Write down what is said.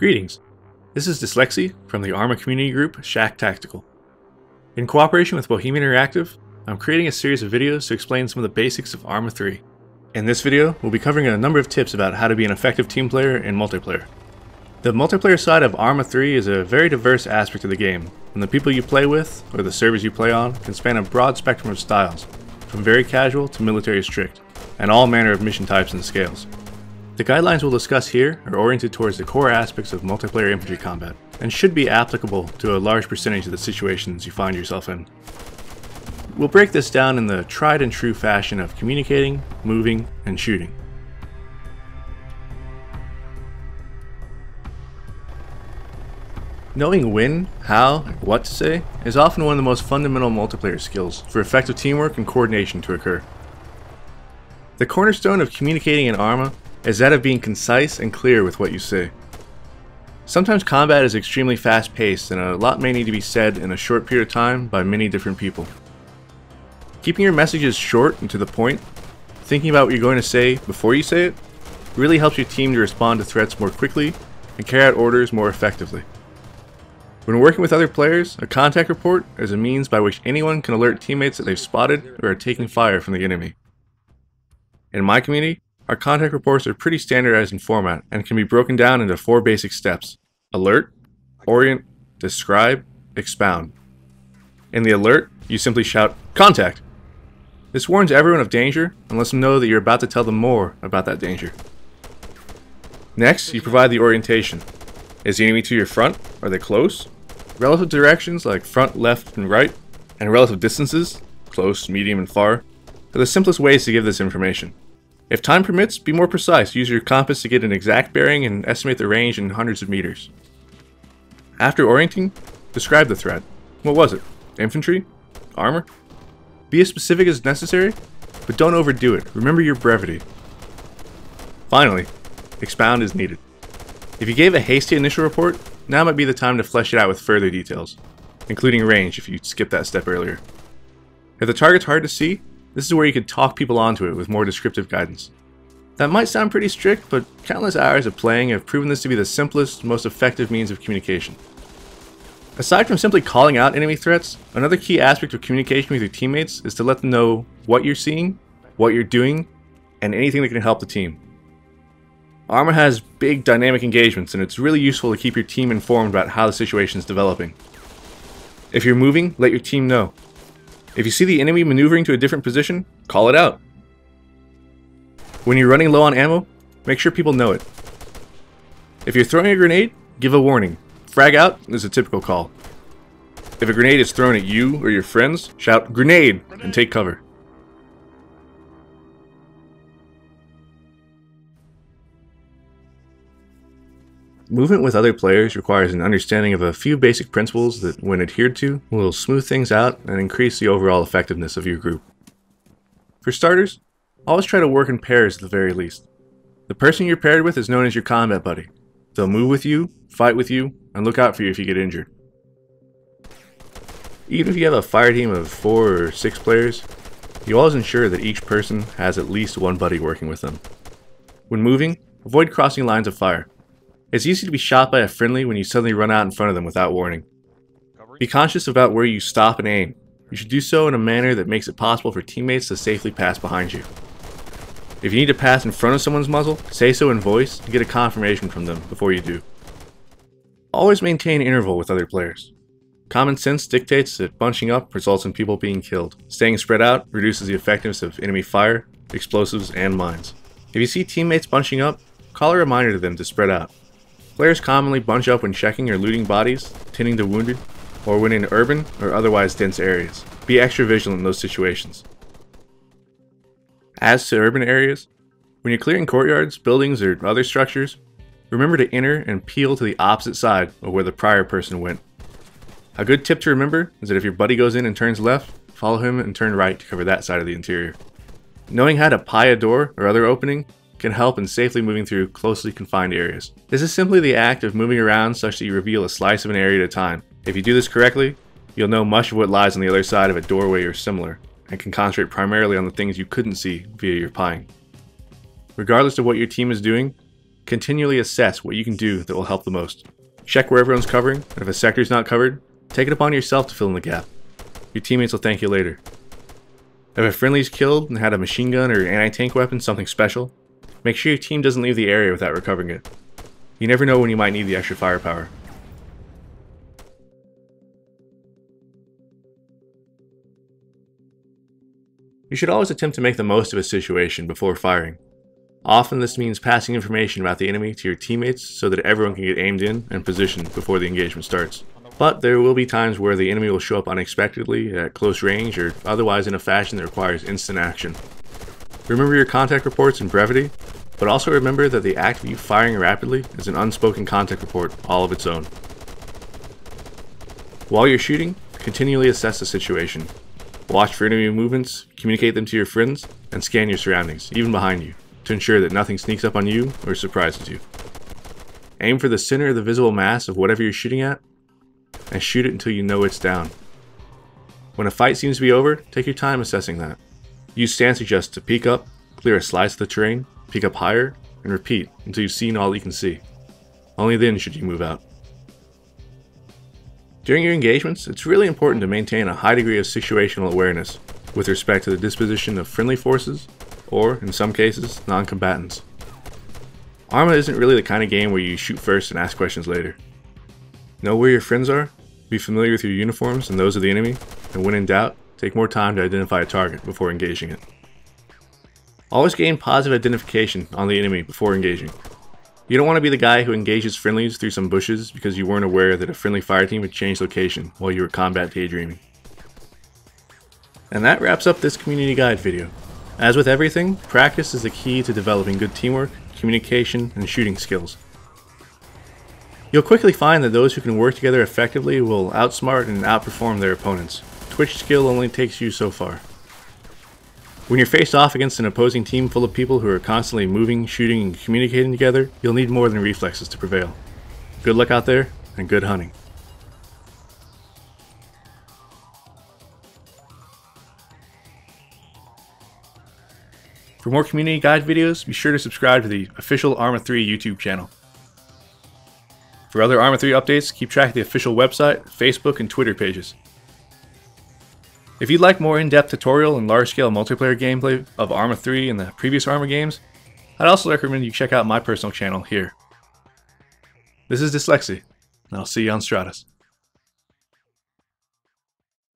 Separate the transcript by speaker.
Speaker 1: Greetings, this is Dyslexy from the Arma community group Shack Tactical. In cooperation with Bohemian Interactive, I'm creating a series of videos to explain some of the basics of Arma 3. In this video, we'll be covering a number of tips about how to be an effective team player in multiplayer. The multiplayer side of Arma 3 is a very diverse aspect of the game, and the people you play with, or the servers you play on, can span a broad spectrum of styles, from very casual to military strict, and all manner of mission types and scales. The guidelines we'll discuss here are oriented towards the core aspects of multiplayer infantry combat, and should be applicable to a large percentage of the situations you find yourself in. We'll break this down in the tried and true fashion of communicating, moving, and shooting. Knowing when, how, and what to say is often one of the most fundamental multiplayer skills for effective teamwork and coordination to occur. The cornerstone of communicating in Arma is that of being concise and clear with what you say. Sometimes combat is extremely fast-paced and a lot may need to be said in a short period of time by many different people. Keeping your messages short and to the point, thinking about what you're going to say before you say it, really helps your team to respond to threats more quickly and carry out orders more effectively. When working with other players, a contact report is a means by which anyone can alert teammates that they've spotted or are taking fire from the enemy. In my community, our contact reports are pretty standardized in format and can be broken down into 4 basic steps: alert, orient, describe, expound. In the alert, you simply shout, "Contact!" This warns everyone of danger and lets them know that you're about to tell them more about that danger. Next, you provide the orientation. Is the enemy to your front? Are they close? Relative directions like front, left, and right, and relative distances, close, medium, and far, are the simplest ways to give this information. If time permits, be more precise. Use your compass to get an exact bearing and estimate the range in hundreds of meters. After orienting, describe the threat. What was it? Infantry? Armor? Be as specific as necessary, but don't overdo it. Remember your brevity. Finally, expound as needed. If you gave a hasty initial report, now might be the time to flesh it out with further details, including range if you skipped that step earlier. If the target's hard to see, this is where you could talk people onto it with more descriptive guidance. That might sound pretty strict, but countless hours of playing have proven this to be the simplest, most effective means of communication. Aside from simply calling out enemy threats, another key aspect of communication with your teammates is to let them know what you're seeing, what you're doing, and anything that can help the team. Arma has big dynamic engagements, and it's really useful to keep your team informed about how the situation is developing. If you're moving, let your team know. If you see the enemy maneuvering to a different position, call it out. When you're running low on ammo, make sure people know it. If you're throwing a grenade, give a warning. Frag out is a typical call. If a grenade is thrown at you or your friends, shout "Grenade!" and take cover. Movement with other players requires an understanding of a few basic principles that, when adhered to, will smooth things out and increase the overall effectiveness of your group. For starters, always try to work in pairs at the very least. The person you're paired with is known as your combat buddy. They'll move with you, fight with you, and look out for you if you get injured. Even if you have a fire team of 4 or 6 players, you always ensure that each person has at least one buddy working with them. When moving, avoid crossing lines of fire. It's easy to be shot by a friendly when you suddenly run out in front of them without warning. Be conscious about where you stop and aim. You should do so in a manner that makes it possible for teammates to safely pass behind you. If you need to pass in front of someone's muzzle, say so in voice and get a confirmation from them before you do. Always maintain interval with other players. Common sense dictates that bunching up results in people being killed. Staying spread out reduces the effectiveness of enemy fire, explosives, and mines. If you see teammates bunching up, call a reminder to them to spread out. Players commonly bunch up when checking or looting bodies, tending to wounded, or when in urban or otherwise dense areas. Be extra vigilant in those situations. As to urban areas, when you're clearing courtyards, buildings, or other structures, remember to enter and peel to the opposite side of where the prior person went. A good tip to remember is that if your buddy goes in and turns left, follow him and turn right to cover that side of the interior. Knowing how to pie a door or other opening can help in safely moving through closely confined areas. This is simply the act of moving around such that you reveal a slice of an area at a time. If you do this correctly, you'll know much of what lies on the other side of a doorway or similar, and can concentrate primarily on the things you couldn't see via your pieing. Regardless of what your team is doing, continually assess what you can do that will help the most. Check where everyone's covering, and if a sector is not covered, take it upon yourself to fill in the gap. Your teammates will thank you later. If a friendly is killed and had a machine gun or anti-tank weapon, something special, make sure your team doesn't leave the area without recovering it. You never know when you might need the extra firepower. You should always attempt to make the most of a situation before firing. Often this means passing information about the enemy to your teammates so that everyone can get aimed in and positioned before the engagement starts. But there will be times where the enemy will show up unexpectedly at close range or otherwise in a fashion that requires instant action. Remember your contact reports in brevity, but also remember that the act of you firing rapidly is an unspoken contact report all of its own. While you're shooting, continually assess the situation. Watch for enemy movements, communicate them to your friends, and scan your surroundings, even behind you, to ensure that nothing sneaks up on you or surprises you. Aim for the center of the visible mass of whatever you're shooting at, and shoot it until you know it's down. When a fight seems to be over, take your time assessing that. Use stance adjust to peek up, clear a slice of the terrain, peek up higher, and repeat until you've seen all you can see. Only then should you move out. During your engagements, it's really important to maintain a high degree of situational awareness with respect to the disposition of friendly forces, or, in some cases, non-combatants. Arma isn't really the kind of game where you shoot first and ask questions later. Know where your friends are, be familiar with your uniforms and those of the enemy, and when in doubt, take more time to identify a target before engaging it. Always gain positive identification on the enemy before engaging. You don't want to be the guy who engages friendlies through some bushes because you weren't aware that a friendly fire team had changed location while you were combat daydreaming. And that wraps up this community guide video. As with everything, practice is the key to developing good teamwork, communication, and shooting skills. You'll quickly find that those who can work together effectively will outsmart and outperform their opponents. Twitch skill only takes you so far. When you're faced off against an opposing team full of people who are constantly moving, shooting, and communicating together, you'll need more than reflexes to prevail. Good luck out there, and good hunting. For more community guide videos, be sure to subscribe to the official Arma 3 YouTube channel. For other Arma 3 updates, keep track of the official website, Facebook, and Twitter pages. If you'd like more in-depth tutorial and large-scale multiplayer gameplay of Arma 3 and the previous Arma games, I'd also recommend you check out my personal channel here. This is Dyslexy, and I'll see you on Stratus.